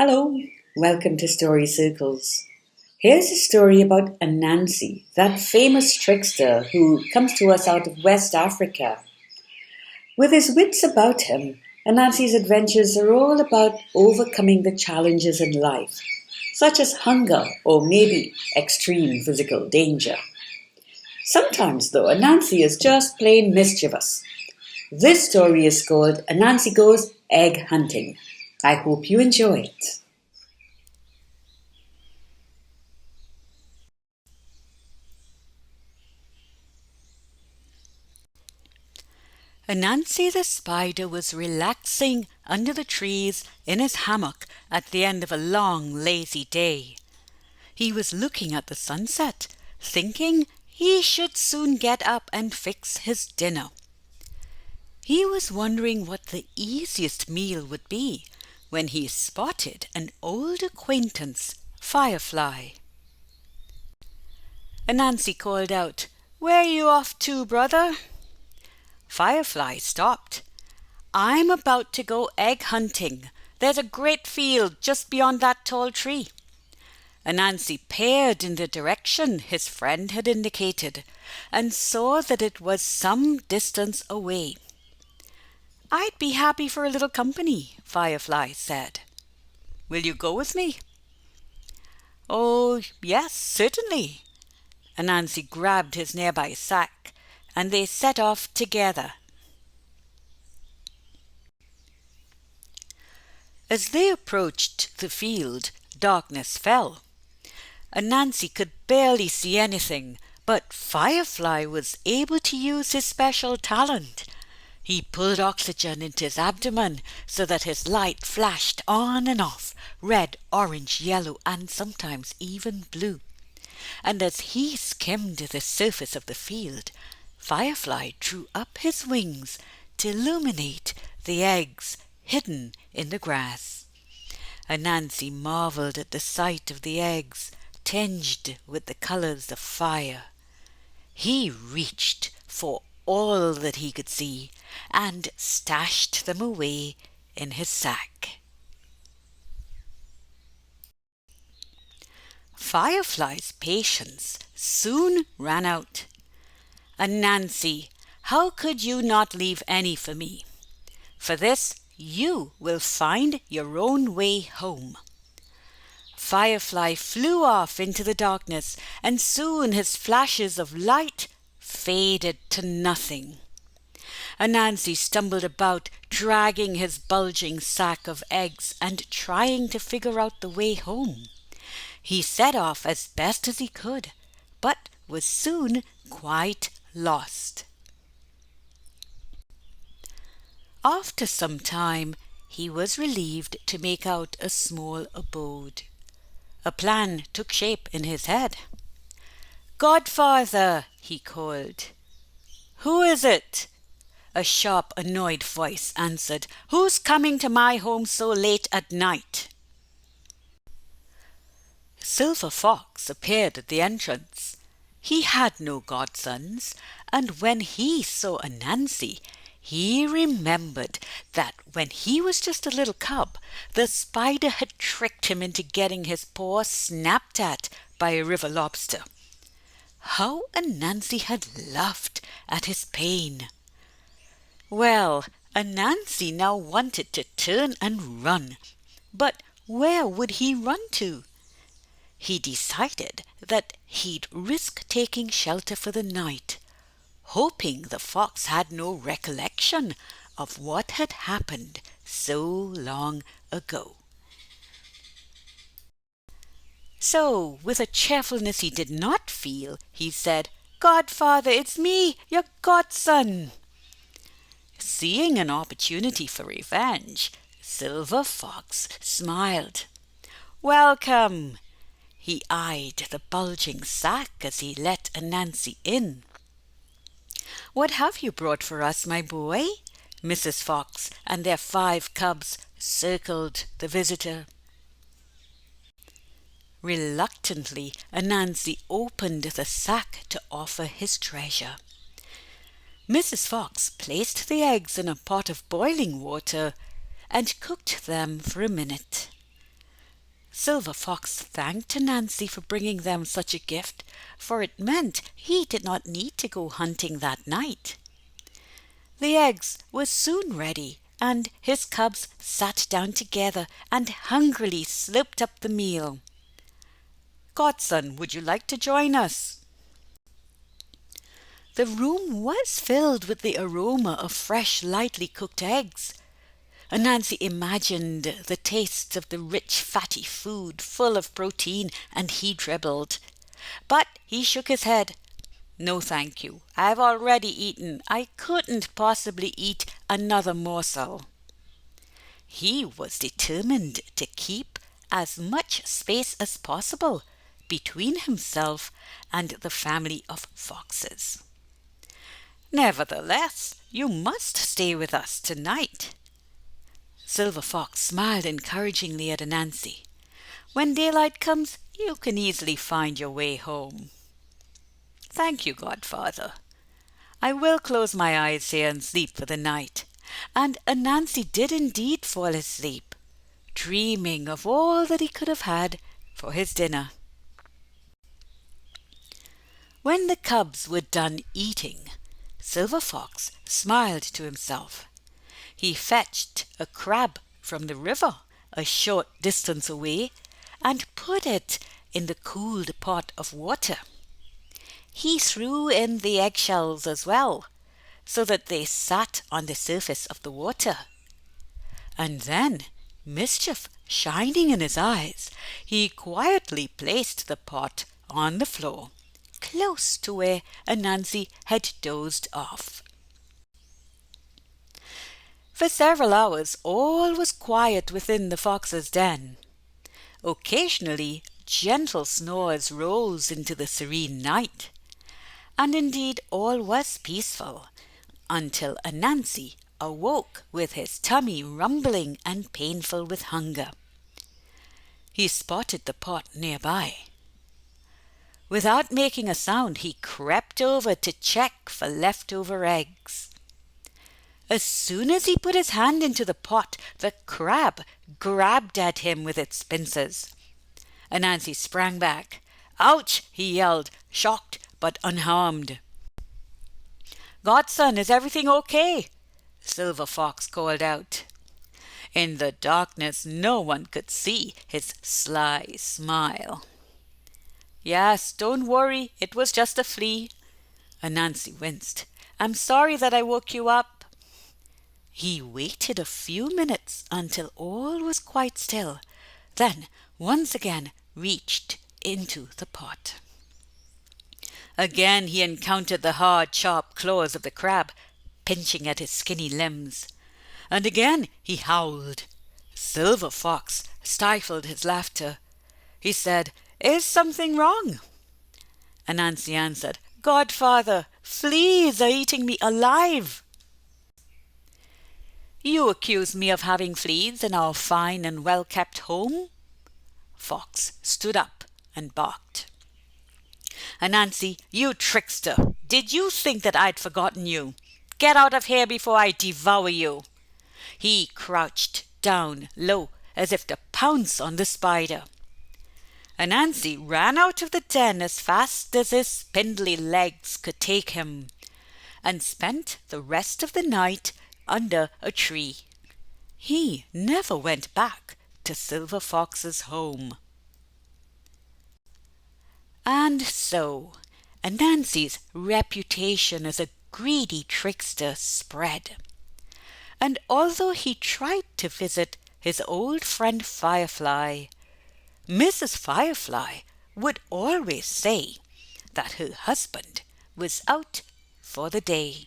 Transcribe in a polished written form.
Hello, welcome to Story Circles. Here's a story about Anansi, that famous trickster who comes to us out of West Africa. With his wits about him, Anansi's adventures are all about overcoming the challenges in life, such as hunger or maybe extreme physical danger. Sometimes, though, Anansi is just plain mischievous. This story is called Anansi Goes Egg Hunting. I hope you enjoy it. Anansi the spider was relaxing under the trees in his hammock at the end of a long, lazy day. He was looking at the sunset, thinking he should soon get up and fix his dinner. He was wondering what the easiest meal would be when he spotted an old acquaintance, Firefly. Anansi called out, "Where are you off to, brother?" Firefly stopped. "I'm about to go egg hunting. There's a great field just beyond that tall tree." Anansi peered in the direction his friend had indicated and saw that it was some distance away. "I'd be happy for a little company," Firefly said. "Will you go with me?" "Oh, yes, certainly." Anansi grabbed his nearby sack and they set off together. As they approached the field, darkness fell. Anansi could barely see anything, but Firefly was able to use his special talent. He pulled oxygen into his abdomen so that his light flashed on and off, red, orange, yellow, and sometimes even blue. And as he skimmed the surface of the field, Firefly drew up his wings to illuminate the eggs hidden in the grass. Anansi marvelled at the sight of the eggs, tinged with the colours of fire. He reached for all that he could see and stashed them away in his sack. Firefly's patience soon ran out. "Anansi, how could you not leave any for me? For this you will find your own way home." Firefly flew off into the darkness, and soon his flashes of light faded to nothing. Anansi stumbled about, dragging his bulging sack of eggs and trying to figure out the way home. He set off as best as he could, but was soon quite lost. After some time, he was relieved to make out a small abode. A plan took shape in his head. "Godfather," he called. "Who is it?" A sharp, annoyed voice answered. "Who's coming to my home so late at night?" Silver Fox appeared at the entrance. He had no godsons, and when he saw Anansi, he remembered that when he was just a little cub, the spider had tricked him into getting his paw snapped at by a river lobster. How Anansi had laughed at his pain! Well, Anansi now wanted to turn and run, but where would he run to? He decided that he'd risk taking shelter for the night, hoping the fox had no recollection of what had happened so long ago. So, with a cheerfulness he did not feel, he said, "Godfather, it's me, your godson." Seeing an opportunity for revenge, Silver Fox smiled. "Welcome." He eyed the bulging sack as he let Anansi in. "What have you brought for us, my boy?" Mrs. Fox and their 5 cubs circled the visitor. Reluctantly, Anansi opened the sack to offer his treasure. Mrs. Fox placed the eggs in a pot of boiling water and cooked them for a minute. Silver Fox thanked Anansi for bringing them such a gift, for it meant he did not need to go hunting that night. The eggs were soon ready, and his cubs sat down together and hungrily slurped up the meal. "Godson, would you like to join us?" The room was filled with the aroma of fresh, lightly cooked eggs. Anansi imagined the taste of the rich, fatty food, full of protein, and he dribbled. But he shook his head. "No, thank you. I've already eaten. I couldn't possibly eat another morsel." He was determined to keep as much space as possible between himself and the family of foxes. "Nevertheless, you must stay with us tonight." Silver Fox smiled encouragingly at Anansi. "When daylight comes, you can easily find your way home." "Thank you, godfather. I will close my eyes here and sleep for the night." And Anansi did indeed fall asleep, dreaming of all that he could have had for his dinner. When the cubs were done eating, Silver Fox smiled to himself. He fetched a crab from the river a short distance away and put it in the cooled pot of water. He threw in the eggshells as well, so that they sat on the surface of the water. And then, mischief shining in his eyes, he quietly placed the pot on the floor, close to where Anansi had dozed off. For several hours all was quiet within the fox's den. Occasionally gentle snores rose into the serene night, and indeed all was peaceful until Anansi awoke with his tummy rumbling and painful with hunger. He spotted the pot nearby. Without making a sound, he crept over to check for leftover eggs. As soon as he put his hand into the pot, the crab grabbed at him with its pincers. Anansi sprang back. "Ouch!" he yelled, shocked but unharmed. "Godson, is everything okay?" Silver Fox called out. In the darkness no one could see his sly smile. "Yes, don't worry, it was just a flea." Anansi winced. "I'm sorry that I woke you up." He waited a few minutes until all was quite still, then once again reached into the pot. Again he encountered the hard, sharp claws of the crab, pinching at his skinny limbs. And again he howled. Silver Fox stifled his laughter. He said, "Is something wrong?" Anansi answered, "Godfather, fleas are eating me alive." "You accuse me of having fleas in our fine and well-kept home?" Fox stood up and barked. "Anansi, you trickster! Did you think that I'd forgotten you? Get out of here before I devour you." He crouched down low as if to pounce on the spider. Anansi ran out of the den as fast as his spindly legs could take him, and spent the rest of the night under a tree. He never went back to Silver Fox's home. And so Anansi's reputation as a greedy trickster spread. And although he tried to visit his old friend Firefly, Mrs. Firefly would always say that her husband was out for the day.